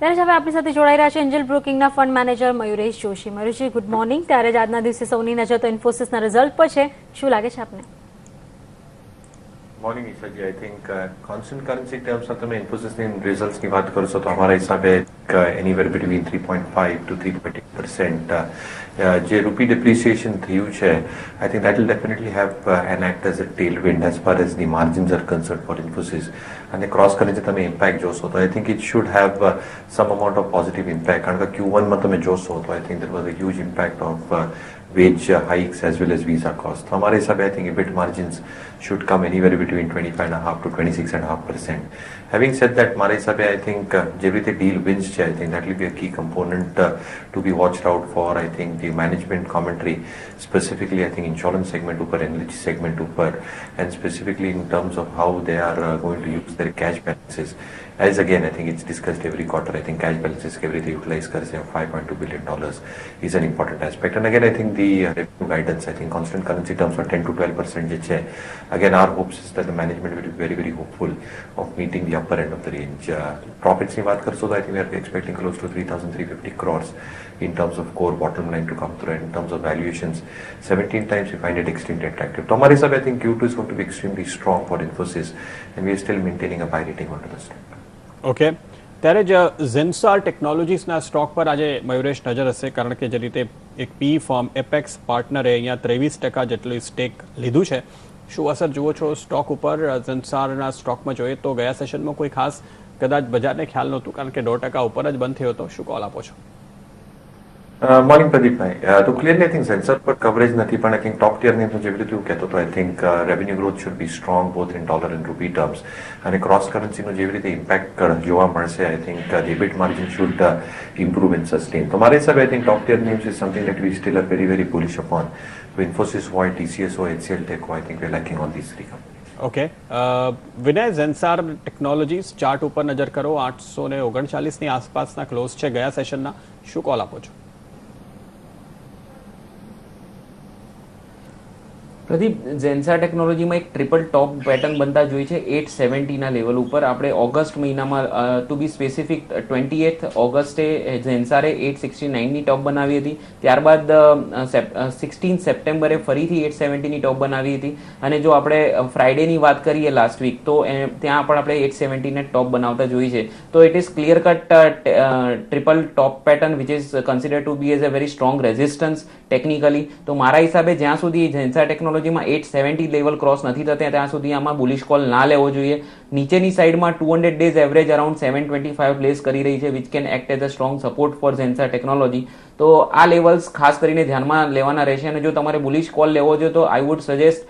ત્યારે જ હવે આપણી સાથે જોડાઈ રહ્યા છે એન્જલ બ્રોકિંગના ફંડ મેનેજર મયુરેશ જોશી. મયુરેશજી, ગુડ મોર્નિંગ. ત્યારે જ આજના દિવસે સૌની નજર તો ઇન્ફોસિસના રિઝલ્ટ પર છે. શું લાગે છે આપને? મોર્નિંગ ઈશાજી, આઈ થિંક કોન્સ્ટન્ટ કરન્સી ટર્મ્સમાં તમે ઇન્ફોસિસની રિઝલ્ટ્સની વાત કરશો તો અમારા હિસાબે એનીવેર બિટવીન 3.5 to 3.8% જે રૂપી ડેપ્રિસિએશન થયું છે, I think that will definitely have an act as a tailwind as far as the margins are concern for Infosys. અને ક્રોસ કરન્સી તમે ઇમ્પેક્ટ જોશો તો I think it should have some amount of positive impact, કારણ કે Q1માં તમે જોશો તો I think there was a huge impact of wage hikes as well as visa costs. तो हमारे हिसाब से I think EBIT margins should come anywhere between 25.5 to 26.5%. Having said that, हमारे हिसाब से I think जब भी deal wins I think that will be a key component to be watched out for. I think the management commentary, specifically I think insurance segment ऊपर, energy segment ऊपर, and specifically in terms of how they are going to use their cash balances. As again, I think it's discussed every quarter. I think cash balances everything utilized $5.2 billion is an important aspect. And again, I think the revenue guidance, I think constant currency terms for 10 to 12%. Again, our hopes is that the management will be very, very hopeful of meeting the upper end of the range. Profits in baat karso, I think we are expecting close to 3,350 crores in terms of core bottom line to come through. And in terms of valuations, 17 times we find it extremely attractive. So, हमारे हिसाब I think Q2 is going to be extremely strong for Infosys, and we are still maintaining a buy rating onto the stock. Okay, ત્યારે જ ઝેન્સાર ટેકનોલોજીસના stock પર આજે મયુરેશ નજર હશે, કારણ કે જે રીતે એક પી ફર્મ એપેક્સ પાર્ટનરે અહીંયા 23% જેટલું સ્ટેક લીધું છે. શું અસર જુઓ છો સ્ટોક ઉપર? ઝેન્સારના સ્ટોકમાં જોઈએ તો ગયા સેશનમાં કોઈ ખાસ કદાચ બજારને ખ્યાલ નહોતું, કારણ કે 2% ઉપર જ બંધ થયો હતો. શું કોલ આપો છો? Morning Pradeep bhai. So clearly I think Zensar पर coverage नहीं, but I think top tier names जो भी तू कहते तो I think revenue growth should be strong both in dollar and rupee terms. And cross currency नो जो भी impact कर जोआ मर से I think the EBIT margin should improve and sustain. तो हमारे हिसाब I think top tier names is something that we still are very very bullish upon. So Infosys, Void, TCSO, HCL Tech, I think we are liking all these three companies. Okay, Vinay, Zensar Technologies chart ઉપર નજર કરો, 839 ની આસપાસના close છે ગયા સેશનના. શું call આપો છો? પ્રદીપ, ઝેન્સાર ટેકનોલોજીમાં એક ટ્રિપલ ટોપ પેટર્ન બનતા જોઈ છે 870ના લેવલ ઉપર. આપણે ઓગસ્ટ મહિનામાં ટુ બી સ્પેસિફિક 28 ઓગસ્ટે ઝેન્સારે 869ની ટોપ બનાવી હતી. ત્યારબાદ 16 સપ્ટેમ્બરે ફરીથી 870ની ટોપ બનાવી હતી. અને જો આપણે ફ્રાઇડેની વાત કરીએ લાસ્ટ વીક, તો ત્યાં પણ આપણે 870ને ટોપ બનાવતા જોઈ છે. તો it is clear cut triple top pattern which is consider to be as a very strong resistance technically. તો મારા હિસાબે જ્યાં સુધી ઝેન્સાર ટેકનોલોજી 870 લેવલ ક્રોસ નથી થતા ત્યાં સુધી આમાં બુલિશ કોલ ના લેવો જોઈએ. નીચેની સાઈડમાં 200 ડેઝ એવરેજ અરાઉન્ડ 725 પ્લેસ કરી રહી છે, which can act as a strong support for Zensar Technology. તો આ લેવલ્સ ખાસ કરીને ધ્યાનમાં લેવાના રહેશે. અને જો તમારે બુલિશ કોલ લેવો જોઈએ તો I would suggest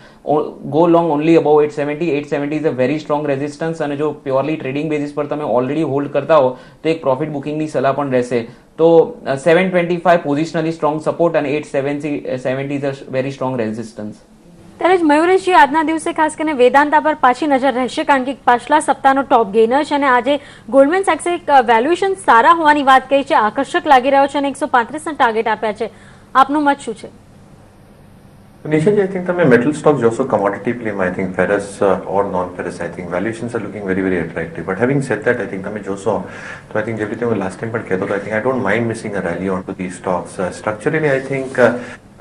go long only about 870. 870 is a very strong resistance. અને જો પ્યોરલી ટ્રેડિંગ બેઝિસ પર તમે ઓલરેડી હોલ્ડ કરતા હો તો એક પ્રોફિટ બુકિંગની સલાહ પણ રહેશે. તો 725 પોઝિશનલી સ્ટ્રોંગ સપોર્ટ અને 870 is a very strong resistance. ત્યારે જ મયુરેશજી, આજના દિવસે ખાસ કરીને વેદાંતા પર પાછી નજર રહેશે, કારણ કે પાછલા સપ્તાહનો ટોપ ગેઇનર છે અને આજે ગોલ્ડમેન સેક્સે વેલ્યુએશન સારા હોવાની વાત કહી છે, આકર્ષક લાગી રહ્યો છે અને 135 ટાર્ગેટ આપ્યા છે. આપનું મત શું છે? Nishaji, I think તમે metal stocks જોશો commodity play માં I think ferrous or non-ferrous I think valuations are looking very very attractive. But having said that, I think તમે જોશો તો I think જેવી રીતે હું last time પણ કહેતો હતો, I think I don't mind missing a rally onto these stocks. Structurally I think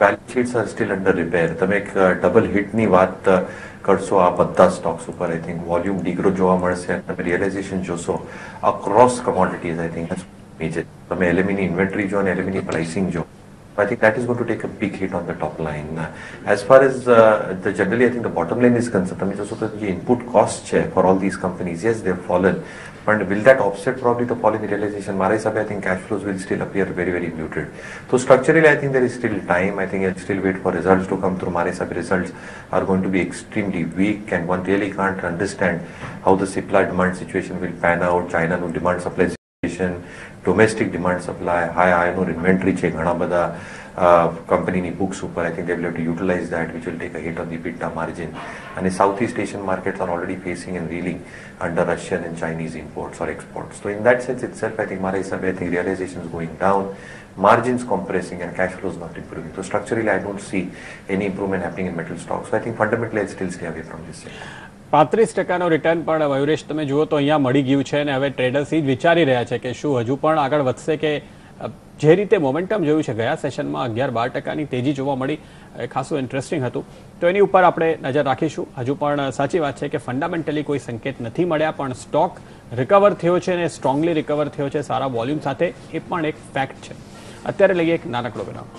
balance sheets are still under repair. તમે એક ડબલ હિટની વાત કરશો આ બધા સ્ટોક્સ ઉપર. I think વોલ્યુમ ડિગ્રો જોવા મળશે. તમે રિયલાઇઝેશન જોશો across commodities I think major. તમે LME ની ઇન્વેન્ટરી જો અને LME ની પ્રાઇસિંગ જો, I think that is going to take a big hit on the top line. As far as the generally, I think the bottom line is concerned, I mean, so the input costs for all these companies, yes, they have fallen, but will that offset probably the fall in the realization? Mara I think cash flows will still appear very, very muted. So structurally, I think there is still time. I think I'll still wait for results to come through. Mara results are going to be extremely weak, and one really can't understand how the supply demand situation will pan out. China no demand supply situation, domestic demand supply, high iron ore inventory છે ઘણા બધા કંપનીની books ઉપર. I think they will have to utilize that, which will take a hit on the EBITDA margin. And Southeast Asian markets are already facing and reeling under Russian and Chinese imports or exports. So in that sense itself, I think Mara I think realizations going down, margins compressing and cash flows not improving. So structurally, I don't see any improvement happening in metal stocks. So I think fundamentally, I'll still stay away from this sector. 35% return પણ મયુરેશ તમે જુઓ તો અહીંયા મળી ગયું છે અને હવે ટ્રેડર્સ જ વિચારી રહ્યા છે કે શું હજુ પણ આગળ વધશે કે જે રીતે મોમેન્ટમ જોયું છે ગયા સેશનમાં 11-12% તેજી જોવા મળી, ખાસું ઇન્ટરેસ્ટિંગ હતું. તો એની ઉપર આપણે નજર રાખીશું. હજુ પણ સાચી વાત છે કે ફંડામેન્ટલી કોઈ સંકેત નથી મળ્યા, પણ સ્ટોક રિકવર થયો છે અને સ્ટ્રોંગલી રિકવર થયો છે સારા વોલ્યુમ સાથે, એ પણ એક ફેક્ટ છે. અત્યારે લઈએ એક નાનકડો વિરામ.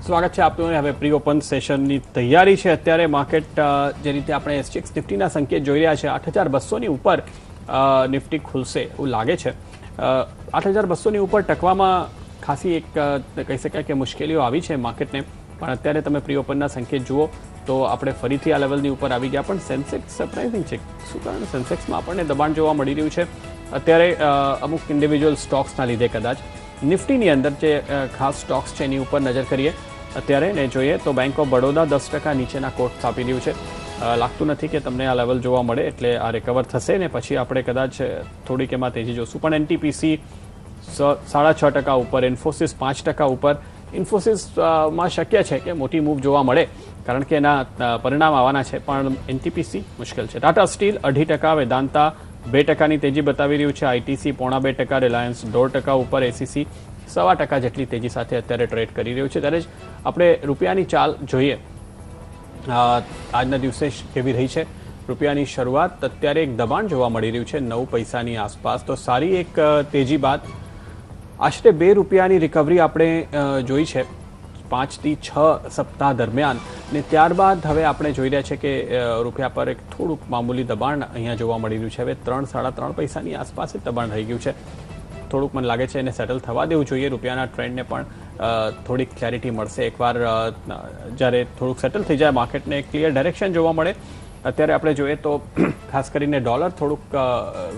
સ્વાગત છે આપનું. હવે પ્રી ઓપન સેશનની તૈયારી છે. અત્યારે માર્કેટ જે રીતે આપણે એસજીએક્સ નિફ્ટીના સંકેત જોઈ રહ્યા છે 8,200ની ઉપર નિફ્ટી ખુલશે એવું લાગે છે. 8,200ની ઉપર ટકવામાં ખાસી એક કહી શકાય કે મુશ્કેલીઓ આવી છે માર્કેટને, પણ અત્યારે તમે પ્રી ઓપનના સંકેત જુઓ તો આપણે ફરીથી આ લેવલની ઉપર આવી ગયા. પણ સેન્સેક્સ સરપ્રાઇઝિંગ છે. શું કારણ? સેન્સેક્સમાં આપણને દબાણ જોવા મળી રહ્યું છે અત્યારે અમુક ઇન્ડિવિજ્યુઅલ સ્ટોક્સના લીધે. કદાચ નિફ્ટીની અંદર જે ખાસ સ્ટોક્સ છે એની ઉપર નજર કરીએ અત્યારે ને જોઈએ તો બેંક ઓફ બરોડા 10% નીચેના કોટ આપી રહ્યું છે. લાગતું નથી કે તમને આ લેવલ જોવા મળે, એટલે આ રિકવર થશે ને પછી આપણે કદાચ થોડીક એમાં તેજી જોશું. પણ એનટીપીસી 6.5% ઉપર, ઇન્ફોસિસ 5% ઉપર. ઇન્ફોસિસમાં શક્ય છે કે મોટી મૂવ જોવા મળે કારણ કે એના પરિણામ આવવાના છે, પણ એનટીપીસી મુશ્કેલ છે. ટાટા સ્ટીલ 2.5%, વેદાંતા 2%ની તેજી બતાવી રહ્યું છે, આઈટીસી 0.5%, રિલાયન્સ 1.5% ઉપર, એસીસી 1.25% જેટલી તેજી સાથે અત્યારે ટ્રેડ કરી રહ્યું છે. ત્યારે જ આપણે રૂપિયાની ચાલ જોઈએ આજના દિવસે કેવી રહી છે. રૂપિયાની શરૂઆત અત્યારે એક દબાણ જોવા મળી રહ્યું છે 9 પૈસાની આસપાસ. તો સારી એક તેજી બાદ આશરે 2 રૂપિયાની રિકવરી આપણે જોઈ છે 5 થી 6 સપ્તાહ દરમિયાન, ને ત્યારબાદ હવે આપણે જોઈ રહ્યા છે કે રૂપિયા પર એક થોડુંક મામૂલી દબાણ અહીંયા જોવા મળી રહ્યું છે. હવે 3-3.5 પૈસાની આસપાસ જ દબાણ રહી ગયું છે. થોડુંક મને લાગે છે એને સેટલ થવા દેવું જોઈએ. રૂપિયાના ટ્રેન્ડને પણ થોડીક ક્લેરિટી મળશે એકવાર જ્યારે થોડુંક સેટલ થઈ જાય, માર્કેટને એક ક્લિયર ડાયરેક્શન જોવા મળે. અત્યારે આપણે જોઈએ તો ખાસ કરીને ડોલર થોડુંક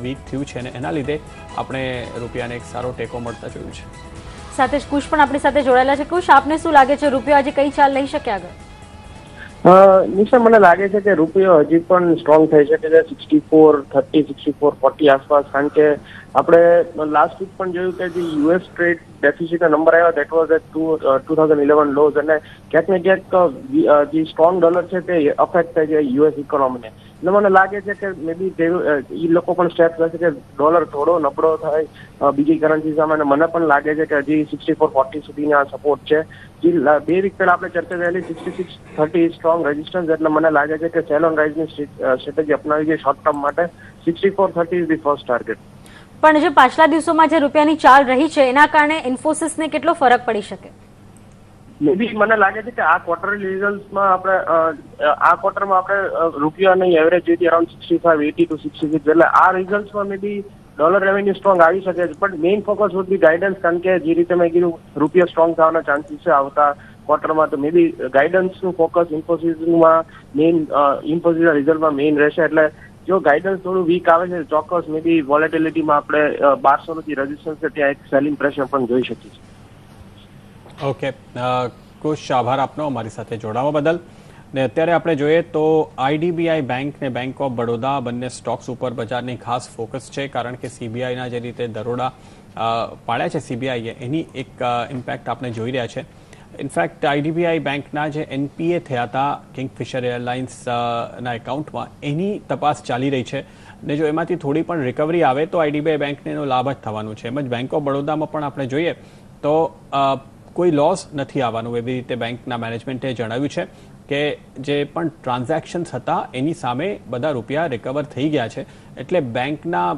વીક થયું છે અને એના લીધે આપણે રૂપિયાને એક સારો ટેકો મળતા જોયું છે. સાથે જ કુશ પણ આપણી સાથે જોડાયેલા છે. કુશ, આપને શું લાગે છે રૂપિયો આજે કઈ ચાલ લઈ શકે આગળ? નિશા, મને લાગે છે કે રૂપિયો હજી પણ સ્ટ્રોંગ થઈ શકે છે 64.30, 64.40 આસપાસ. કારણ કે આપણે લાસ્ટ વીક પણ જોયું કે જે યુએસ ટ્રેડ ડેફિસિટનો નંબર આવ્યો દેટ વોઝ એટ 2011 લોઝ, અને ક્યાંક ને ક્યાંક જે સ્ટ્રોંગ ડોલર છે તે અફેક્ટ થાય છે યુએસ ઇકોનોમીને. એટલે મને લાગે છે કે મે બી એ લોકો પણ સ્ટેપ લેશે કે ડોલર થોડો નબળો થાય બીજી કરન્સી સામે. અને મને પણ લાગે છે કે હજી 64.40 સુધીના સપોર્ટ છે. જે 2 વીક પહેલા આપણે ચર્ચા કરેલી 66.30 સ્ટ્રોંગ રેઝિસ્ટન્સ, એટલે મને લાગે છે કે સેલ ઓન રાઇઝની સ્ટ્રેટેજી અપનાવી છે શોર્ટ ટર્મ માટે. 64.30 ઇઝ ધી ફર્સ્ટ ટાર્ગેટ. પણ જે પાછલા દિવસોમાં જે રૂપિયાની ચાલ રહી છે એના કારણે ઇન્ફોસિસને કેટલો ફરક પડી શકે? મેબી મને લાગે છે કે આ ક્વાર્ટરલી રિઝલ્ટ્સમાં આ ક્વાર્ટરમાં આપણે રૂપિયાની એવરેજ જોઈતી અરાઉન્ડ 65, 80 to 66. એટલે આ રિઝલ્ટ્સમાં મેબી ડોલર રેવન્યુ સ્ટ્રોંગ આવી શકે છે, પણ main focus would be guidance. કારણ કે જે રીતે મેં કીધું રૂપિયો સ્ટ્રોંગ થવાના ચાન્સીસ છે આવતા ક્વાર્ટરમાં, તો મેબી ગાઈડન્સનું ફોકસ ઇન્ફોસિસમાં મેઇન, ઇન્ફોસિસના રિઝલ્ટમાં મેઇન રહેશે. એટલે જો ગાઈડન્સ થોડું વીક આવે છે ચોક્કસ મેબી વોલેટિલિટીમાં આપણે 1200 રેઝિસ્ટન્સ છે ત્યાં એક સેલિંગ પ્રેશર પણ જોઈ શકીએ છીએ. ઓકે કુશ, આભાર આપનો અમારી સાથે જોડાવા બદલ. ને અત્યારે આપણે જોઈએ તો આઈડીબીઆઈ બેંક ને બેંક ઓફ બરોડા બંને સ્ટોક્સ ઉપર બજારની ખાસ ફોકસ છે, કારણ કે સીબીઆઈના જે રીતે દરોડા પાડ્યા છે સીબીઆઈએ એની એક ઇમ્પેક્ટ આપણે જોઈ રહ્યા છે. ઇનફેક્ટ આઈડીબીઆઈ બેંકના જે એનપીએ થયા હતા કિંગફિશર એરલાઇન્સના એકાઉન્ટમાં એની તપાસ ચાલી રહી છે, ને જો એમાંથી થોડી પણ રિકવરી આવે તો આઈડીબીઆઈ બેંકને એનો લાભ જ થવાનું છે. એમ જ બેંક ઓફ બરોડામાં પણ આપણે જોઈએ તો કોઈ લોસ નથી આવવાનું એવી રીતે બેંકના મેનેજમેન્ટે જણાવ્યું છે કે જે પણ ટ્રાન્ઝેક્શન્સ હતા એની સામે બધા રૂપિયા રિકવર થઈ ગયા છે. એટલે બેંકના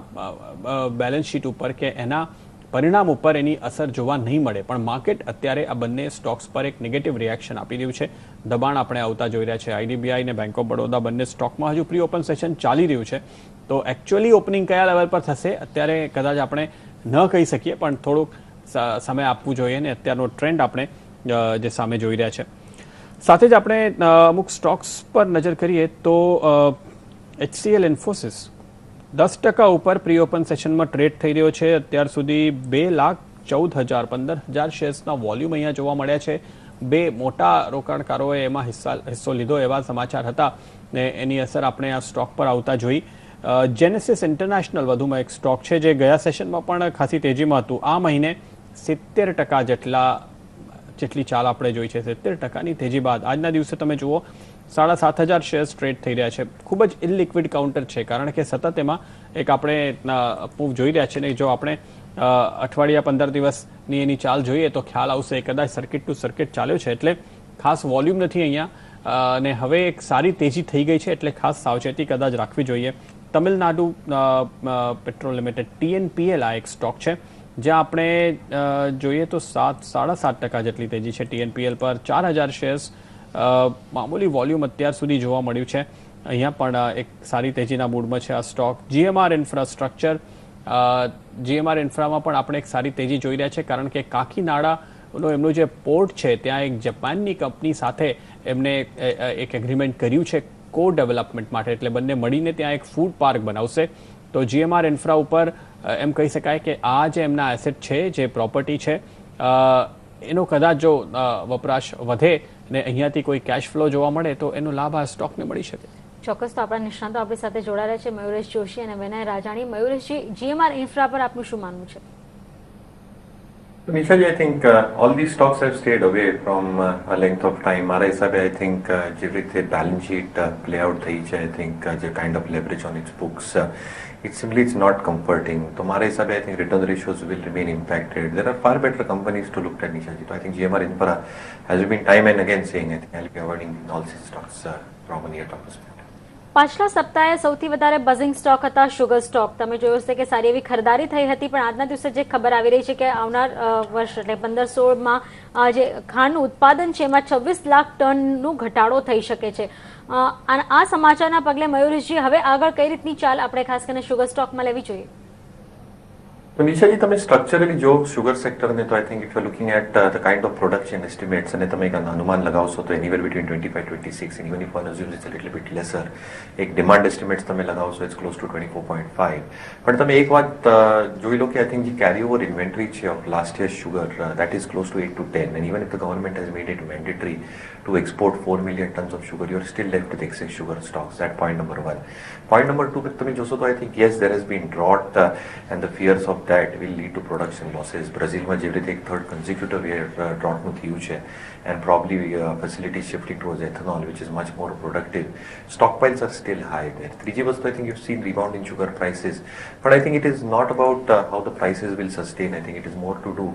બેલેન્સ શીટ ઉપર કે એના પરિણામ ઉપર એની અસર જોવા નહીં મળે. પણ માર્કેટ અત્યારે આ બંને સ્ટોક્સ પર એક નેગેટિવ રિએક્શન આપી રહ્યું છે. દબાણ આપણે આવતા જોઈ રહ્યા છે. આઈડીબીઆઈ અને બેંક ઓફ બરોડા બંને સ્ટોકમાં હજુ પ્રી ઓપન સેશન ચાલી રહ્યું છે, તો એકચ્યુઅલી ઓપનિંગ કયા લેવલ પર થશે અત્યારે કદાચ આપણે ન કહી શકીએ, પણ થોડુંક સમય આપવું જોઈએ. ને અત્યારનો ટ્રેન્ડ આપણે જે સામે જોઈ રહ્યા છે. સાથે જ આપણે અમુક સ્ટોક્સ પર નજર કરીએ તો HCL ઇન્ફોસિસ 10% ઉપર પ્રી ઓપન સેશનમાં ટ્રેડ થઈ રહ્યો છે. અત્યાર સુધી 2,14,000 15,000 શેર્સના વોલ્યુમ અહીંયા જોવા મળ્યા છે. 2 મોટા રોકાણકારોએ એમાં હિસ્સો લીધો એવા સમાચાર હતા ને એની અસર આપણે આ સ્ટોક પર આવતા જોઈ. જેનેસિસ ઇન્ટરનેશનલ વધુમાં એક સ્ટોક છે જે ગયા સેશનમાં પણ ખાસી તેજીમાં હતું. આ મહિને 70% જેટલી ચાલ આપણે જોઈ છે. 70%ની તેજી બાદ આજના દિવસે તમે જુઓ 7,500 શેર્સ ટ્રેડ થઈ રહ્યા છે. ખૂબ જ ઇલિક્વિડ કાઉન્ટર છે કારણ કે સતત એમાં એક આપણે મૂવ જોઈ રહ્યા છે ને જો આપણે અઠવાડિયા 15 દિવસની એની ચાલ જોઈએ તો ખ્યાલ આવશે કદાચ સર્કિટ ટુ સર્કિટ ચાલ્યો છે એટલે ખાસ વોલ્યુમ નથી અહીંયા અને હવે એક સારી તેજી થઈ ગઈ છે એટલે ખાસ સાવચેતી કદાચ રાખવી જોઈએ. તમિલનાડુ પેટ્રોલ લિમિટેડ TNPL આ એક સ્ટોક છે જ્યાં આપણે જોઈએ તો 7.5% જેટલી તેજી છે TNPL પર. 4,000 શેર્સ મામૂલી વોલ્યુમ અત્યાર સુધી જોવા મળ્યું છે. અહીંયા પણ એક સારી તેજીના મૂડમાં છે આ સ્ટોક. GMR ઇન્ફ્રાસ્ટ્રક્ચર GMR ઇન્ફ્રામાં પણ આપણે એક સારી તેજી જોઈ રહ્યા છે કારણ કે કાકીનાડાનો એમનું જે પોર્ટ છે ત્યાં એક જાપાનની કંપની સાથે એમને એક એગ્રીમેન્ટ કર્યું છે કો ડેવલપમેન્ટ માટે એટલે બંને મળીને ત્યાં એક ફૂડ પાર્ક બનાવશે. તો GMR ઇન્ફ્રા ઉપર એમ કહી શકાય કે આ જે એમના એસેટ છે જે પ્રોપર્ટી છે એનો કદાચ જો વપરાશ વધે ને અહીંયાથી કોઈ કેશ ફ્લો જોવા મળે તો એનો લાભ આ સ્ટોકને મળી શકે. ચોક્કસ. તો આપણા નિષ્ણાતો આપણી સાથે જોડાયા છે મયુરેશ જોશી અને વિનય રાજાણી. મયુરેશજી, GMR ઇન્ફ્રા પર આપનું શું માનવું છે? Nishaji, I think all these stocks have stayed away from a length of time. મારા હિસાબે I think જે રીતે balance sheet play out થઈ છે, I think જે kind of leverage on its books, it's not comforting. તો મારા હિસાબે I think return ratios will remain impacted. There are far better companies to look at, Nishaji. So I think GMR Infra has been time and again saying I think I'll be avoiding all these stocks from a near-term perspective. પાછલા સપ્તાહે સૌથી વધારે buzzing stock હતા sugar stock. તમે જોયું હશે કે સારી એવી ખરીદારી થઈ હતી પણ આજના દિવસે જે ખબર આવી રહી છે કે આવનાર વર્ષ એટલે 15-16માં જે ખાંડનું ઉત્પાદન છે એમાં 26 લાખ ટનનું ઘટાડો થઈ શકે છે. આ સમાચારના પગલે મયુરેશજી હવે આગળ કઈ રીતની ચાલ આપણે ખાસ કરીને શુગર સ્ટોકમાં લેવી જોઈએ? તો નિશાજી, તમે સ્ટ્રક્ચરલી જો શુગર સેક્ટરને તો I think if you looking at the kind of production estimates અને તમે એક અનુમાન લગાવશો તો anywhere between 25-26 and even if one assumes it's a little bit lesser, એક ડિમાન્ડ એસ્ટિમેટ્સ તમે લગાવશો ઇટ્સ ક્લોઝ ટુ 24.5. પણ તમે એક વાત જોઈ લો કે આઈ થિંક જે કેરી ઓવર ઇન્વેન્ટરી છે of last year sugar that is close to 8 to 10 and even if the government has made it mandatory to export 4 million tons of sugar, you're still left with excess sugar stocks. That point number one. Point number two, તમે જોશો તો I think yes, there has been drought and the fears of that will lead to production losses. બ્રાઝિલમાં જેવી રીતે એક third consecutive year ડ્રોટનું થયું છે and probably facilities shifting towards ethanol, which is much more productive. Stockpiles are still high there. ત્રીજી વસ્તુ, I think you've seen rebound in sugar prices, but I think it is not about how the prices will sustain. I think it is more to do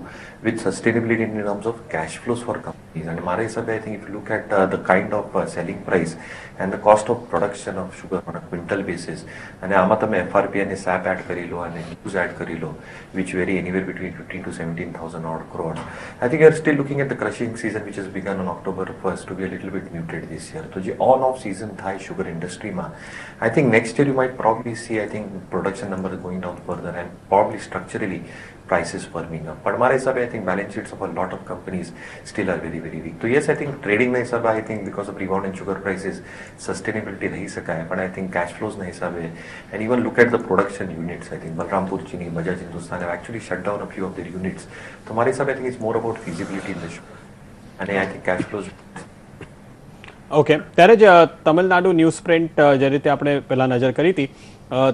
with sustainability in terms of cash flows for companies. And મારા હિસાબે I think if you look at the kind of selling price and the cost of production of sugar on a quintal basis, અને આમાં તમે FRP અને SAP add કરી લો અને dues add કરી લો, which vary anywhere between 15,000 to 17,000 odd crores. I think you're still looking at the crushing season which has begun on October 1st to be a little bit muted this year. તો જે on off season થાય sugar industry માં, I think next year you might probably see I think production numbers going down further and probably structurally prices firming up. પણ મારા હિસાબે I think balance sheets of a lot of companies still are very very weak. So yes, I think trading ના હિસાબે I think because of rebound in sugar prices sustainability રહી શકાય, પણ I think cash flows ના હિસાબે and even look at the production units. I think Balrampur Chini, Bajaj Hindustan have actually shut down a few of their units. તો મારા હિસાબે I think it's more about feasibility in the sugar અને I think cash flows. Okay, ત્યારે જ Tamil Nadu news print જે રીતે આપણે પહેલા નજર કરી હતી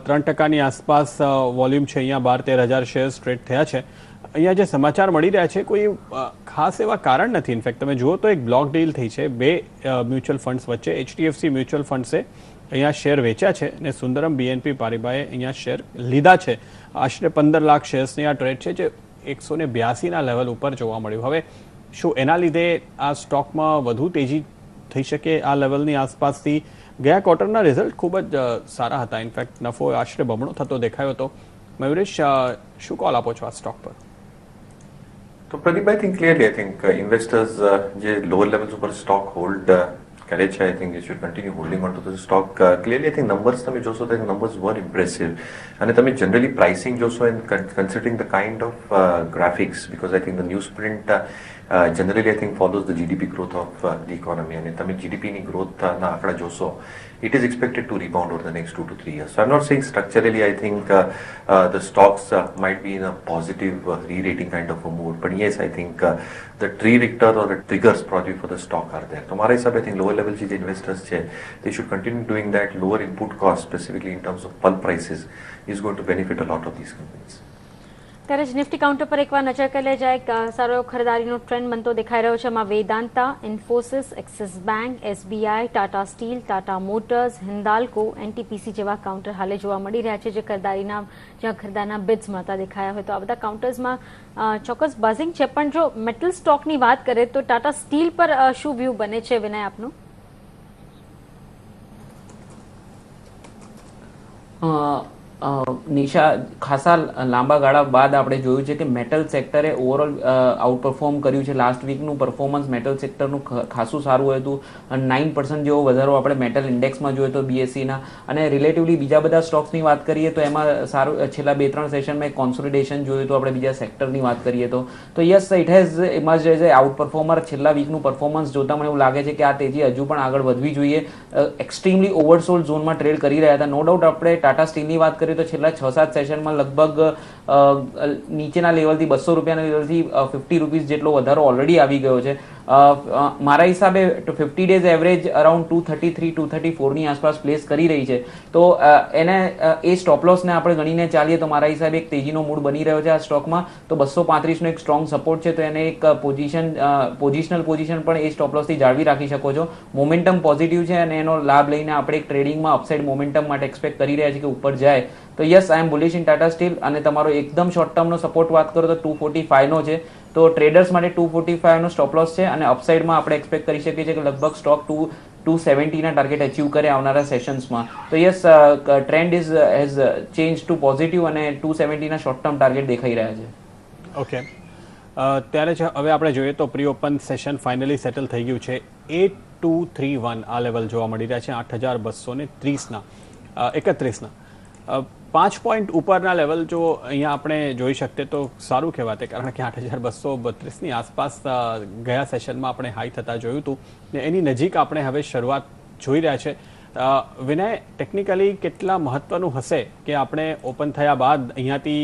3%ની આસપાસ વોલ્યુમ છે. અહીંયા 12-13 હજાર શેર્સ ટ્રેડ થયા છે. અહીંયા જે સમાચાર મળી રહ્યા છે કોઈ ખાસ એવા કારણ નથી. ઇનફેક્ટ તમે જુઓ તો એક બ્લોક ડીલ થઈ છે બે મ્યુચ્યુઅલ ફંડ્સ વચ્ચે. HDFC મ્યુચ્યુઅલ ફંડ્સે અહીંયા શેર વેચ્યા છે અને સુંદરમ BNP પારિબાએ અહીંયા શેર લીધા છે. આશરે 15 લાખ શેર્સની આ ટ્રેડ છે જે 182ના લેવલ ઉપર જોવા મળ્યું. હવે શું એના લીધે આ સ્ટોકમાં વધુ તેજી થઈ શકે આ લેવલની આસપાસથી? ગયા ક્વાર્ટરના રિઝલ્ટ ખૂબ જ સારા હતા. ઇનફેક્ટ નફો આશરે બમણો થતો દેખાયો હતો. મયુરેશ, શું કોલ આપો છો આ સ્ટોક પર? તો Pradeep, I think clearly I think investors જે lower levels ઉપર stock hold કરે છે, I think they should continue holding on to the stock. Clearly I think numbers તમે જોશો તો numbers were impressive અને તમે generally pricing જોશો and considering the kind of graphics, because I think the newsprint generally I think follows the GDP growth of the economy. And તમે GDP ની growth ના આંકડા જોશો, it is expected to rebound over the next 2 to 3 years. So I'm not saying structurally I think the stocks might be in a positive re-rating kind of a mood, but yes, I think the tree-Richter or the triggers probably for the stock are there. So my I think lower level the investors they should continue doing that. Lower input cost, specifically in terms of pulp prices, is going to benefit a lot of these companies. ત્યારે જ Nifty counter પર એકવાર નજર કરી લે જાય, સારો એવો ખરીદારીનો ટ્રેન્ડ બનતો દેખાઈ રહ્યો છે. એમાં Vedanta, Infosys, axis bank, SBI, Tata steel, Tata motors, Hindalco, NTPC જેવા કાઉન્ટર હાલે જોવા મળી રહ્યા છે, જ્યાં ખરીદારના બિડ્સ મળતા દેખાયા હોય. તો આ બધા કાઉન્ટર્સમાં ચોક્કસ બાઝિંગ છે. પણ જો મેટલ સ્ટોકની વાત કરીએ તો ટાટા સ્ટીલ પર શું વ્યૂ બને છે વિનય આપનું? નિશા, ખાસા લાંબા ગાળા બાદ આપણે જોયું છે કે મેટલ સેક્ટરે ઓવરઓલ આઉટ પરફોર્મ કર્યું છે. લાસ્ટ વીકનું પરફોર્મન્સ મેટલ સેક્ટરનું ખાસું સારું હતું. 9% જેવો વધારો આપણે મેટલ ઇન્ડેક્સમાં જોયો તો BSEના. અને રિલેટિવલી બીજા બધા સ્ટોક્સની વાત કરીએ તો એમાં સારું છેલ્લા 2-3 સેશનમાં કોન્સોલિડેશન જોયું હતું. આપણે બીજા સેક્ટરની વાત કરીએ તો yes, it has emerge as a out performer. છેલ્લા વીકનું પરફોર્મન્સ જોતા મને એવું લાગે છે કે આ તેજી હજુ પણ આગળ વધવી જોઈએ. એક્સ્ટ્રીમલી ઓવરસોલ્ડ ઝોનમાં ટ્રેડ કરી રહ્યા હતા. નો ડાઉટ આપણે ટાટા સ્ટીલની વાત કરીએ તો છેલ્લા 6-7 સેશનમાં લગભગ નીચેના લેવલથી ₹200 લેવલથી ₹50 જેટલો વધારો ઓલરેડી આવી ગયો છે. મારા હિસાબે 50 ડેઝ એવરેજ અરાઉન્ડ 233-234 ની આસપાસ પ્લેસ કરી રહી છે. તો એને એ સ્ટોપ લોસને આપણે ગણીને ચાલીએ તો મારા હિસાબે એક તેજીનો મૂડ બની રહ્યો છે આ સ્ટોકમાં. તો 235 નો એક સ્ટ્રોંગ સપોર્ટ છે, તો એને એક પોઝિશનલ પોઝિશન પણ એ સ્ટોપ લોસથી જાળવી રાખી શકો છો. મોમેન્ટમ પોઝિટિવ છે અને એનો લાભ લઈને આપણે એક ટ્રેડિંગમાં અપસાઇડ મોમેન્ટમ માટે એક્સપેક્ટ કરી રહ્યા છીએ કે ઉપર જાય. તો yes, I am bullish in Tata steel. અને તમારો એકદમ શોર્ટ ટર્મનો સપોર્ટ વાત કરો તો 245 નો છે. તો ટ્રેડર્સ માટે 245 નો સ્ટોપ લોસ છે અને અપસાઇડમાં આપણે એક્સપેક્ટ કરી શકીએ છીએ કે લગભગ સ્ટોક 270 ના ટાર્ગેટ અચીવ કરે આવનારા સેશન્સમાં. તો yes, trend has change to positive અને 270 ના શોર્ટ ટર્મ ટાર્ગેટ દેખાઈ રહ્યા છે. ઓકે, ત્યારે જ હવે આપણે જોઈએ તો pre open session finally settle થઈ ગયું છે. 8231 આ લેવલ જોવા મળી રહ્યા છે 8231ના 5 પોઈન્ટ ઉપરના લેવલ જો અહીંયા આપણે જોઈ શકીએ તો સારું કહેવાય, કારણ કે 8232ની આસપાસ ગયા સેશનમાં આપણે હાઈ થતા જોયું હતું ને એની નજીક આપણે હવે શરૂઆત જોઈ રહ્યા છે. વિનય, ટેકનિકલી કેટલા મહત્વનું હશે કે આપણે ઓપન થયા બાદ અહીંયાથી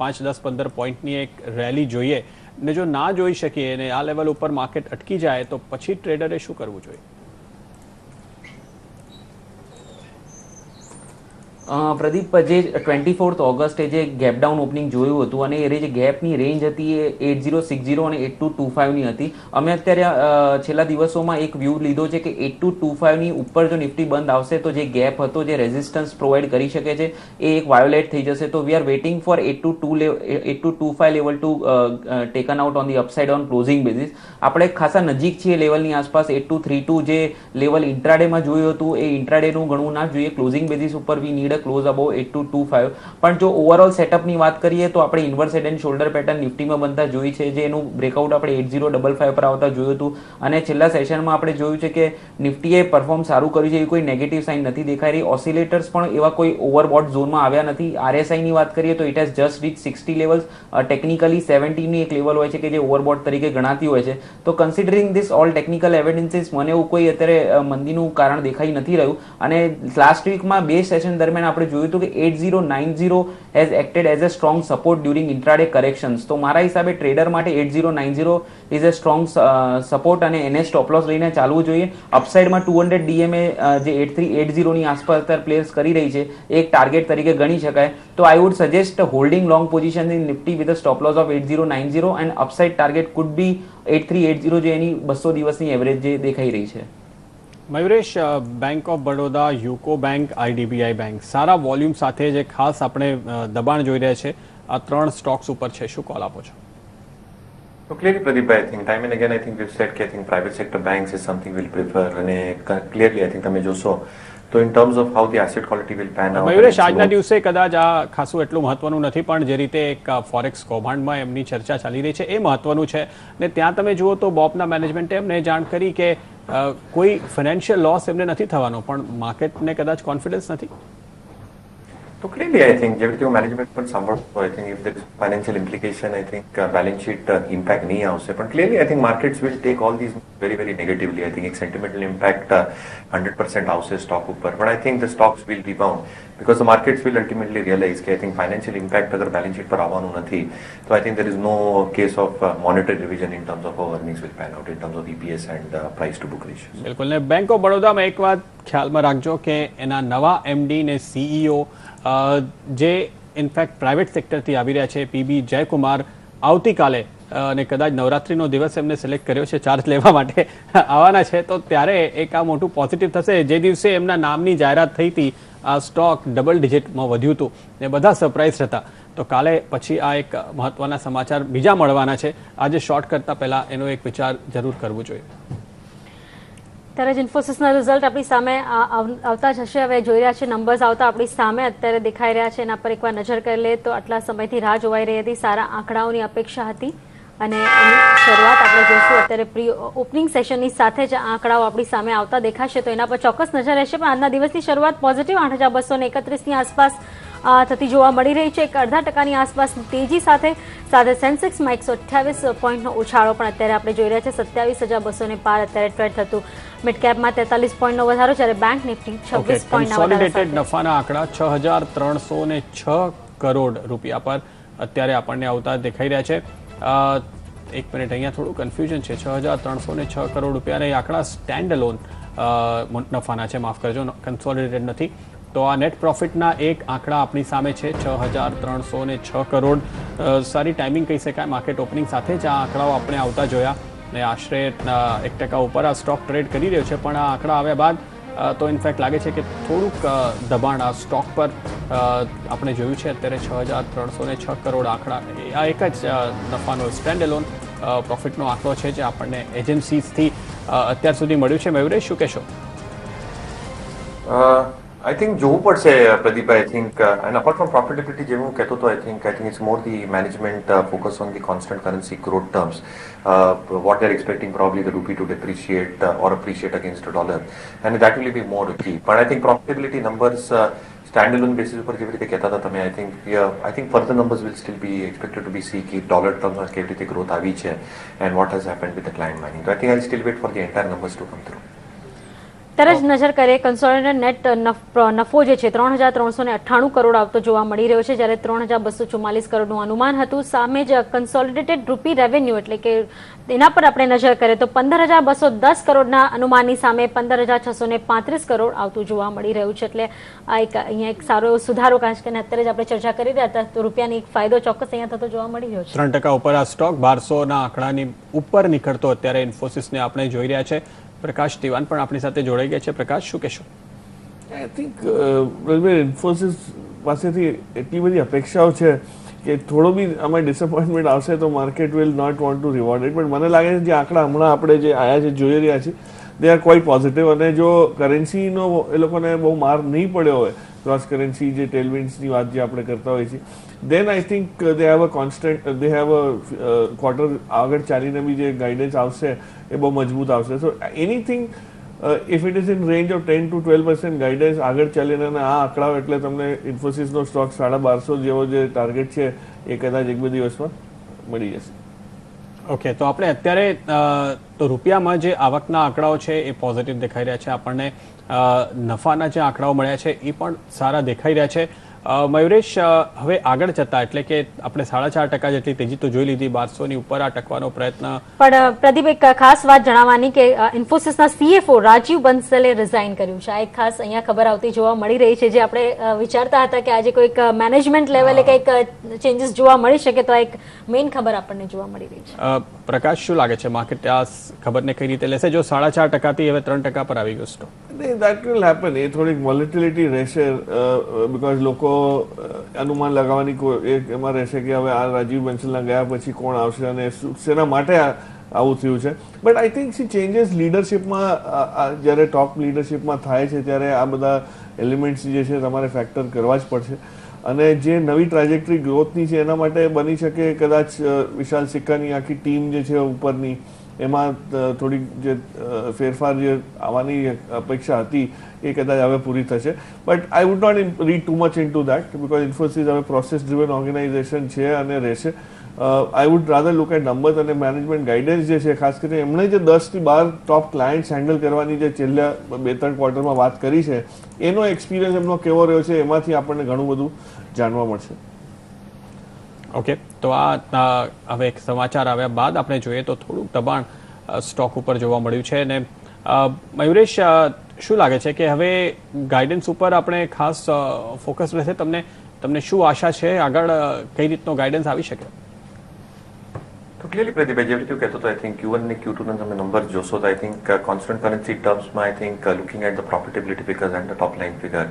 5, 10, 15 પોઈન્ટની એક રેલી જોઈએ ને જો ના જોઈ શકીએ અને આ લેવલ ઉપર માર્કેટ અટકી જાય તો પછી ટ્રેડરે શું કરવું જોઈએ? પ્રદીપ, જે 24 ઓગસ્ટે જે ગેપ ડાઉન ઓપનિંગ જોયું હતું અને એ જે ગેપની રેન્જ હતી એ 8060 અને 8225ની હતી. અમે અત્યારે છેલ્લા દિવસોમાં એક વ્યૂ લીધો છે કે 8225ની ઉપર જો નિફ્ટી બંધ આવશે તો જે ગેપ હતો, જે રેઝિસ્ટન્સ પ્રોવાઈડ કરી શકે છે, એ એક વાયોલેટ થઈ જશે. તો we are waiting for 8225 level to taken out on the upside on closing basis. આપણે ખાસા નજીક છીએ લેવલની આસપાસ. 8232 જે લેવલ ઇન્ટ્રાડેમાં જોયું હતું એ ઇન્ટ્રાડેનું ગણવું ના જોઈએ. ક્લોઝિંગ બેઝિસ ઉપર વી નીડ ક્લોઝ અબોવ 8225. પણ જો ઓવરઓલ સેટઅપની વાત કરીએ તો આપણે inverse head and shoulder pattern નિફ્ટીમાં બનતા જોઈ છે, જે એનું બ્રેકઆઉટ આપણે 8055 પર આવતા જોયું હતું. અને છેલ્લા સેશનમાં આપણે જોયું છે કે નિફ્ટીએ પરફોર્મ સારું કર્યું છે, એવી કોઈ નેગેટિવ સાઇન નથી દેખાઈ રહી. ઓસિલેટર્સ પણ એવા કોઈ ઓવરબોટ ઝોનમાં આવ્યા નથી. RSI ની વાત કરીએ તો it has just reach 60 levels. Technically 70 ની એક લેવલ હોય છે કે જે ઓવરબોટ તરીકે ગણાતી હોય છે. તો considering this all technical evidences મને એવું કોઈ અત્યારે મંદીનું કારણ દેખાઈ નથી રહ્યું. અને લાસ્ટ વીકમાં 2 સેશન દરમિયાન આપણે જોયું હતું કે 8090 has acted as a strong support during intraday corrections. તો મારા હિસાબે ટ્રેડર માટે 8090 ઇઝ અ સ્ટ્રોંગ સપોર્ટ અને એને સ્ટોપ લોસ લઈને ચાલવું જોઈએ. અપસાઇડમાં 200 DMA જે 8380 ની આસપાસ અત્યારે પ્લેસ કરી રહી છે, એક ટાર્ગેટ તરીકે ગણી શકાય. તો I would suggest holding long position in Nifty with a stop loss of 8090 and upside target food બી 8380 જે એની 200 દિવસની એવરેજ જે દેખાઈ રહી છે. Mayuresh, bank of Baroda, UCO bank, IDBI bank સારા વોલ્યુમ સાથે જે ખાસ આપણે દબાણ જોઈ રહ્યા છે આ 3 સ્ટોક્સ ઉપર છે, શું કોલ આપો છો? So clearly, Pradeep, I think time and again I think we've said that I think private sector banks is something we'll prefer. And clearly I think તમે જોશો તો in terms of how the asset quality will pan out. મયુરેશ, આજના દિવસે કદાચ આ ખાસું એટલું મહત્વનું નથી, પણ જે રીતે એક ફોરેક્સ કૌભાંડમાં એમની ચર્ચા ચાલી રહી છે એ મહત્વનું છે. ને ત્યાં તમે જુઓ તો બોબના મેનેજમેન્ટે એમને જાણ કરી કે કોઈ ફાઇનાન્શિયલ લોસ એમને નથી થવાનો, પણ માર્કેટને કદાચ કોન્ફિડન્સ નથી. તો So clearly, I think everything management પણ સાંભળો. I think if there is financial implication, I think balance sheet impact નહીં આવશે. પણ clearly, I think markets will take all these very, very negatively. I think એક sentimental impact 100% આવશે stock ઉપર. But I think the stocks will rebound because the markets will ultimately realize કે I think financial impact અગર balance sheet પર આવવાનું નથી, તો I think there is no case of monetary revision in terms of how earnings will pan out in terms of EPS and price to book ratios. બિલકુલ ને bank of બરોડામાં એક વાત ખ્યાલમાં રાખજો કે એના નવા એમડી ને સીઈઓ જે ઇનફેક્ટ પ્રાઇવેટ સેક્ટરથી આવી રહ્યા છે, પીબી જયકુમાર, આવતીકાલે અને કદાચ નવરાત્રીનો દિવસ એમને સિલેક્ટ કર્યો છે ચાર્જ લેવા માટે આવવાના છે, તો ત્યારે એક આ મોટું પોઝિટિવ થશે. જે દિવસે એમના નામની જાહેરાત થઈ હતી આ સ્ટોક ડબલ ડિજિટમાં વધ્યું હતું ને બધા સરપ્રાઇઝ હતા, તો કાલે પછી આ એક મહત્વના સમાચાર બીજા મળવાના છે. આજે શોર્ટ કરતા પહેલા એનો એક વિચાર જરૂર કરવું જોઈએ. ત્યારે જ ઇન્ફોસિસના રિઝલ્ટ આપણી સામે આવતા જ હશે. હવે જોઈ રહ્યા છે નંબર્સ આવતા આપણી સામે અત્યારે દેખાઈ રહ્યા છે. એના પર એકવાર નજર કરી લે તો આટલા સમયથી રાહ જોવાઈ રહી હતી, સારા આંકડાઓની અપેક્ષા હતી અને એની શરૂઆત આપણે જોઈશું. અત્યારે પ્રી ઓપનિંગ સેશનની સાથે જ આંકડાઓ આપણી સામે આવતા દેખાશે તો એના પર ચોક્કસ નજર રહેશે. પણ આજના દિવસની શરૂઆત પોઝિટિવ 8,231ની આસપાસ થતી જોવા મળી રહી છે. 0.5% આસપાસ તેજી સાથે સેન્સેક્સમાં 128 પોઈન્ટનો ઉછાળો પણ અત્યારે આપણે જોઈ રહ્યા છે. 27,200 પાર અત્યારે ટ્રેડ થતું. મિડ કેપમાં 43 પોઈન્ટનો વધારો, જ્યારે બેંક નિફ્ટી 26 પોઈન્ટના કન્સોલિડેટેડ નફાના આંકડા 6,306 કરોડ રૂપિયા પર અત્યારે આપણને આવતા દેખાઈ રહ્યા છે. એક મિનિટ, અહીંયા થોડું કન્ફ્યુઝન છે. 6,306 કરોડ રૂપિયાના આંકડા સ્ટેન્ડ અલોન નફાના છે, માફ કરજો, કન્સોલિડેટેડ નથી. તો આ નેટ પ્રોફિટના એક આંકડા આપણી સામે છે 6,306 કરોડ. સારી ટાઈમિંગ કહી શકાય. માર્કેટ ઓપનિંગ સાથે જ આ આંકડાઓ આપણે આવતા જોયા ને આશરે 1% ઉપર આ સ્ટોક ટ્રેડ કરી રહ્યો છે. પણ આ આંકડા આવ્યા બાદ તો ઇનફેક્ટ લાગે છે કે થોડુંક દબાણ આ સ્ટોક પર આપણે જોયું છે. અત્યારે 6,306 કરોડ આંકડા, આ એક જ નફાનો સ્ટેન્ડ એલોન પ્રોફિટનો આંકડો છે જે આપણને એજન્સીઝથી અત્યાર સુધી મળ્યું છે. મયુરેશ, શું કહેશો? I think જોવું પડશે પ્રદીપભાઈ. I think and apart from profitability જે હું કહેતો હતો, I think it's more the management focus on the constant currency growth terms. What they're expecting probably the rupee to depreciate or appreciate against the dollar, and that will be more key. But I think profitability numbers standalone basis ઉપર જેવી રીતે કહેતા હતા તમે, I think further numbers will still be expected to be see કે dollar terms માં કેવી રીતે growth આવી છે and what has happened with the client money. So I think I'll still wait for the entire numbers to come through. ત્યારે જ નજર કરીએ કન્સોલિડેટેડ નેટ નફો જે છે 3,398 કરોડ આવતો જોવા મળી રહ્યો છે, જ્યારે 3,244 કરોડનું અનુમાન હતું. સામે જ કન્સોલિડેટેડ રૂપી રેવન્યુ એટલે કે એના પર આપણે નજર કરીએ તો 15,210 કરોડના અનુમાનની સામે 15,635 કરોડ આવતું જોવા મળી રહ્યું છે. એટલે આ એક અહીંયા એક સારો એવો સુધારો, કારણ કે અત્યારે જ આપણે ચર્ચા કરી રહ્યા હતા તો રૂપિયાની એક ફાયદો ચોક્કસ અહીંયા થતો જોવા મળી રહ્યો છે. 3% ઉપર આ સ્ટોક 1,200ના આંકડાની ઉપર નીકળતો અત્યારે ઇન્ફોસિસને આપણે જોઈ રહ્યા છે. પ્રકાશ દિવાન પણ આપણી સાથે જોડાઈ ગયા છે. પ્રકાશ, શું કહેશો? આઈ થિંક ઇન્ફોસિસ પાસેથી એટલી બધી અપેક્ષાઓ છે કે થોડો બી આમાં ડિસઅપોઇન્ટમેન્ટ આવશે તો market will not want to reward it. But મને લાગે છે જે આંકડા હમણાં આપણે જે આયા છે જોઈ રહ્યા છીએ દે આર ક્વાઇટ પોઝિટિવ. અને જો કરન્સીનો એ લોકોને બહુ માર નહીં પડ્યો હોય, ક્રોસ કરન્સી જે ટેલવિન્ડ્સની વાત જે આપણે કરતા હોઈએ છીએ, then I think they have a constant, they have a quarter આગળ ચાલીને બી જે ગાઈડન્સ આવશે એ બહુ મજબૂત આવશે. So anything if it is in range of 10 to 12% guidance આગળ ચાલીને આ આંકડાઓ એટલે તમને ઇન્ફોસિસનો સ્ટોક 1,250 જેવો જે ટાર્ગેટ છે એ કદાચ 1-2 દિવસમાં મળી જશે. ઓકે, તો આપણે અત્યારે તો રૂપિયામાં જે આવકના આંકડાઓ છે એ પોઝિટિવ દેખાઈ રહ્યા છે. આપણને નફાના જે આંકડાઓ મળ્યા છે એ પણ સારા દેખાઈ રહ્યા છે. મયુરેશ, હવે આગળ જતા એટલે કે આપણે 4.5% જેટલી તેજી તો જોઈ લીધી, 1200ની ઉપર આ ટકવાનો પ્રયત્ન. પણ પ્રદીપ, એક ખાસ વાત જણાવવાની કે ઇન્ફોસિસના CFO રાજીવ બંસલે રિઝાઇન કર્યું છે. આ એક ખાસ અહીંયા ખબર આવતી જોવા મળી રહી છે, જે આપણે વિચારતા હતા કે આજે કોઈક મેનેજમેન્ટ લેવલે કંઈક ચેન્જીસ જોવા મળી શકે, તો એક મેઇન ખબર આપણને જોવા મળી રહી છે. પ્રકાશ, શું લાગે છે માર્કેટ આ ખબરને કઈ રીતે લેશે? જો 4.5%થી હવે 3% પર આવી ગયો સ્ટોક. That will happen. એ થોડીક વોલેટિલિટી રહેશે બીકોઝ લોકો અનુમાન લગાવવાની એમાં રહેશે કે હવે આ રાજીવ બંસલના ગયા પછી કોણ આવશે અને શેના માટે આવું થયું છે. But I think see changes લીડરશિપમાં, જ્યારે ટોપ લીડરશિપમાં થાય છે ત્યારે આ બધા એલિમેન્ટ્સ જે છે તમારે ફેક્ટર કરવા જ પડશે. અને જે નવી ટ્રાજેક્ટરી ગ્રોથની છે એના માટે બની શકે કદાચ વિશાલ સિક્કાની આખી ટીમ જે છે ઉપરની એમાં થોડીક જે ફેરફાર જે આવવાની અપેક્ષા હતી એ કદાચ હવે પૂરી થશે. But I would not read too much into that because Infosys હવે પ્રોસેસ ડ્રિવન ઓર્ગેનાઇઝેશન છે અને રહેશે. I would rather look at numbers અને મેનેજમેન્ટ ગાઈડન્સ જે છે, ખાસ કરીને એમણે જે 10 થી 12 ટોપ ક્લાયન્ટ્સ હેન્ડલ કરવાની જે છેલ્લા 2-3 ક્વાર્ટરમાં વાત કરી છે, એનો એક્સપિરિયન્સ એમનો કેવો રહ્યો છે, એમાંથી આપણને ઘણું બધું જાણવા મળશે. ઓકે, તો આ હવે એક સમાચાર આવ્યા બાદ આપણે જોઈએ તો થોડુંક દબાણ સ્ટોક ઉપર જોવા મળ્યું છે. અને મયુરેશ, શું લાગે છે કે હવે ગાઈડન્સ ઉપર આપણે ખાસ ફોકસ રહેશે? તમને શું આશા છે આગળ કઈ રીતનો ગાઈડન્સ આવી શકે? તો ક્લિયરલી પ્રદીપભાઈ જેવી રીતે કહેતો હતો, આઈ થિંક Q1 અને Q2 ના તમે નંબર જોશો તો આઈ થિંક કોન્સ્ટન્ટ કરન્સી ટર્મ્સમાં I think looking at the profitability figures and the top line figure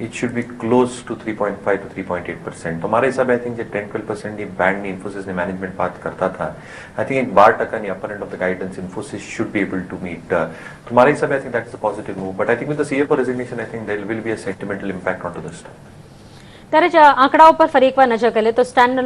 it should be close to 3.5 to 3.8%. तो हमारे हिसाब आई थिंक जो 10-12% ની બેન્ડની ઇન્ફોસિસની મેનેજમેન્ટ વાત કરતા હતા, આઈ થિંક 12%ની upper end of the guidance Infosys should be able to meet. તો हमारे हिसाब I think that is a positive move, but I think with the CFO resignation I think there will be a sentimental impact onto the stock. ત્યારે જ આંકડાઓ પર ફરી એકવાર નજર કરીએ તો સ્ટેન્ડ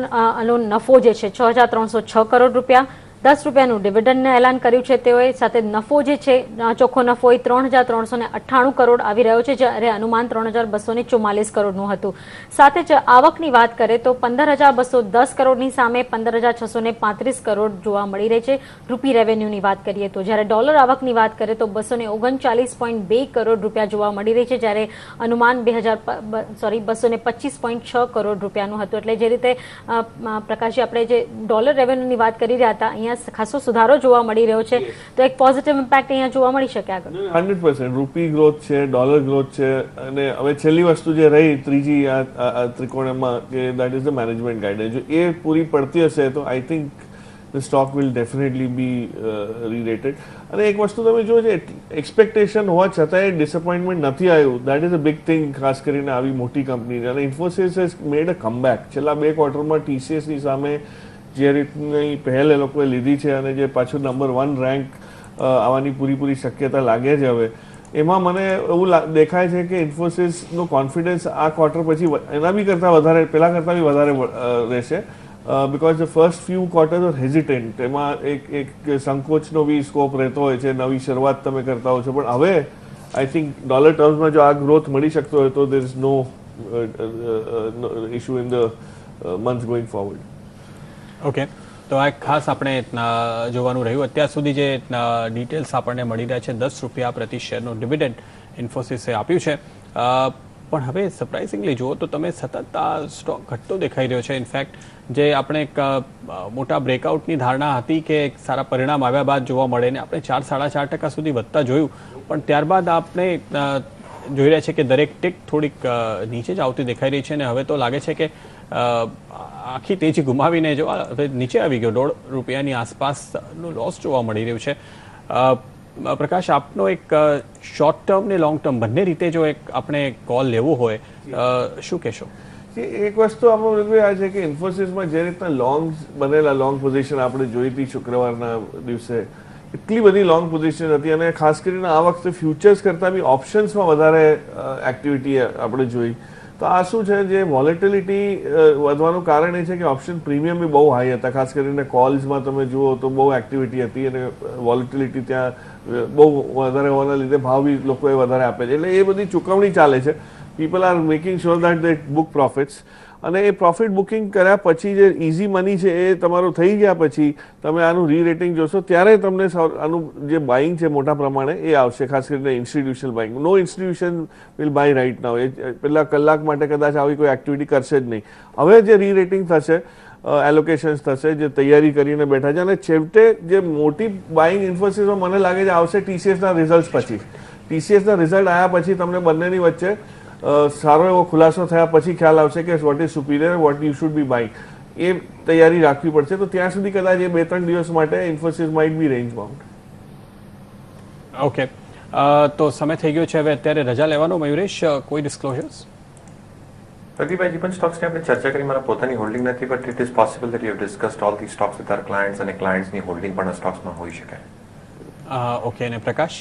અલોન નફો જે છે 6,306 કરોડ રૂપિયા, 10 રૂપિયાનું ડિવિડન્ડનું એલાન કર્યું છે તેઓએ. સાથે નફો જે છે ચોખ્ખો નફો એ 3,398 કરોડ આવી રહ્યો છે, જ્યારે અનુમાન 3,244 કરોડનું હતું. સાથે જ આવકની વાત કરીએ તો 15,210 કરોડની સામે 15,635 કરોડ જોવા મળી રહી છે રૂપી રેવન્યુની વાત કરીએ તો. જ્યારે ડોલર આવકની વાત કરીએ તો 239.2 કરોડ રૂપિયા જોવા મળી રહી છે, જ્યારે અનુમાન 225.6 કરોડ રૂપિયાનું હતું. એટલે જે રીતે પ્રકાશજી આપણે જે ડોલર રેવન્યુની વાત કરી રહ્યા હતા, ખાસો સુધારો જોવા મળી રહ્યો છે, તો એક પોઝિટિવ ઇમ્પેક્ટ અહીંયા જોવા મળી શકે આગળ. 100% રૂપી ગ્રોથ છે, ડોલર ગ્રોથ છે, અને હવે છેલ્લી વસ્તુ જે રહી ત્રીજી આ ત્રિકોણમાં કે that is the management guidance. જો એ પૂરી પડતી હશે તો I think the stock will definitely be rerated. અને એક વસ્તુ તમે જુઓ છે, એક્સપેક્ટેશન હોવા છતાં ડિસઅપોઇન્ટમેન્ટ નથી આવ્યું, that is a big thing, ખાસ કરીને આવી મોટી કંપની. અને Infosys has made a comeback. છેલ્લા 2 ક્વાર્ટરમાં TCSની સામે જે રીતની પહેલ એ લોકોએ લીધી છે અને જે પાછું નંબર 1 રેન્ક આવવાની પૂરી શક્યતા લાગે છે હવે, એમાં મને એવું દેખાય છે કે ઇન્ફોસિસનો કોન્ફિડન્સ આ ક્વાર્ટર પછી એના બી કરતાં વધારે, પહેલા કરતાં બી વધારે રહેશે. Because the first few quarters are hesitant, એમાં એક સંકોચનો બી સ્કોપ રહેતો હોય છે, નવી શરૂઆત તમે કરતા હો છો. પણ હવે આઈ થિંક ડોલર ટર્મ્સમાં જો આ ગ્રોથ મળી શકતો હોય તો there is no issue in the months going forward. Okay, તો આ ખાસ આપણે જોવાનું રહ્યું. અત્યાર સુધી જે ડિટેલ્સ આપણને મળી રહ્યા છે, 10 રૂપિયા પ્રતિ શેરનો ડિવિડન્ડ ઇન્ફોસિસે આપ્યું છે. પણ હવે સરપ્રાઇઝિંગલી જુઓ તો તમે સતત આ સ્ટોક ઘટતો દેખાઈ રહ્યો છે. ઇનફેક્ટ જે આપણે એક મોટા બ્રેકઆઉટની ધારણા હતી કે એક સારા પરિણામ આવ્યા બાદ જોવા મળે ને આપણે 4-4.5% સુધી વધતા જોયું, પણ ત્યારબાદ આપણે જોઈ રહ્યા છે કે દરેક ટીક થોડીક નીચે જ આવતી દેખાઈ રહી છે. અને હવે તો લાગે છે કે આખી તેજી ગુમાવીને જો હવે નીચે આવી ગયો, 1.5 રૂપિયાની આસપાસનું લોસ જોવા મળી રહ્યું છે. પ્રકાશ, આપનો એક શોર્ટ ટર્મ ને લોંગ ટર્મ બંને રીતે જો એક આપણે કોલ લેવો હોય, શું કહેશો? એક વસ્તુ આપણે આ છે કે ઇન્ફોસિસમાં જે રીતના બનેલા લોંગ પોઝિશન આપણે જોઈ હતી શુક્રવારના દિવસે, એટલી બધી લોંગ પોઝિશન હતી. અને ખાસ કરીને આ વખતે ફ્યુચર્સ કરતાં બી ઓપ્શન્સમાં વધારે એક્ટિવિટી આપણે જોઈ. તો આ શું છે, જે વોલેટિલિટી વધવાનું કારણ એ છે કે ઓપ્શન પ્રીમિયમ બી બહુ હાઈ હતા. ખાસ કરીને કોલ્સમાં તમે જુઓ તો બહુ એક્ટિવિટી હતી અને વોલેટિલિટી ત્યાં બહુ વધારે હોવાના લીધે ભાવ બી લોકોએ વધારે આપે છે. એટલે એ બધી ચૂકવણી ચાલે છે. People are making sure that they book profits. અને એ પ્રોફિટ બુકિંગ કર્યા પછી જે ઇઝી મની છે એ તમારું થઈ ગયા પછી તમે આનું રીરેટિંગ જોશો ત્યારે તમને આનું જે બાઇંગ છે મોટા પ્રમાણે એ આવશે. ખાસ કરીને institutional buying. No institution will buy right now. એ પહેલા કલાક માટે કદાચ આવી કોઈ એક્ટિવિટી કરશે જ નહીં. હવે જે રીરેટિંગ થશે, એલોકેશન્સ થશે, જે તૈયારી કરીને બેઠા છે. અને છેવટે જે મોટી બાઇંગ ઇન્ફોસિસમાં મને લાગે છે આવશે TCSના રિઝલ્ટ પછી. TCSના રિઝલ્ટ આવ્યા પછી તમને બંનેની વચ્ચે સારો એવો ખુલાસો થયા પછી ખ્યાલ આવશે કે what is superior, what you should be buying. એ તૈયારી રાખવી પડશે. તો ત્યાં સુધી કદાચ એ 2-3 દિવસ માટે Infosys might be range bound. Okay, તો સમય થઈ ગયો છે હવે અત્યારે રજા લેવાનો. મયુરેશ, કોઈ ડિસ્ક્લોઝર્સ? પ્રદીપભાઈ, જે પણ સ્ટોક્સની આપણે ચર્ચા કરી, મારા પોતાની હોલ્ડિંગ નથી, but it is possible that you have discussed all the stocks with our clients, અને ક્લાયન્ટ્સની હોલ્ડિંગ પણ આ સ્ટોક્સમાં હોઈ શકે. ઓકે, અને પ્રકાશ?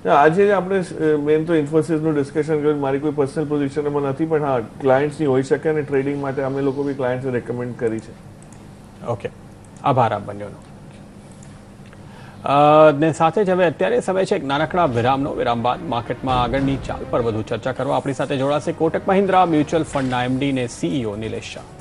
આજે આપણે મેન તો ઇન્ફોસિસનું ડિસ્કશન કર્યું. મારી કોઈ પર્સનલ પોઝિશન એમાં નથી, પણ હા ક્લાયન્ટ્સની હોઈ શકે અને ટ્રેડિંગ માટે અમે લોકો બી ક્લાયન્ટ્સને રેકમેન્ડ કરી છે. ઓકે, આભાર આપ બંનેનો. ને સાથે જ હવે અત્યારે સમય છે એક નાનકડા વિરામનો. વિરામ બાદ માર્કેટમાં આગળની ચાલ પર વધુ ચર્ચા કરવા આપણી સાથે જોડાશે કોટક મહિન્દ્રા મ્યુચ્યુઅલ ફંડના એમડી ને સીઈઓ નિલેશ શાહ.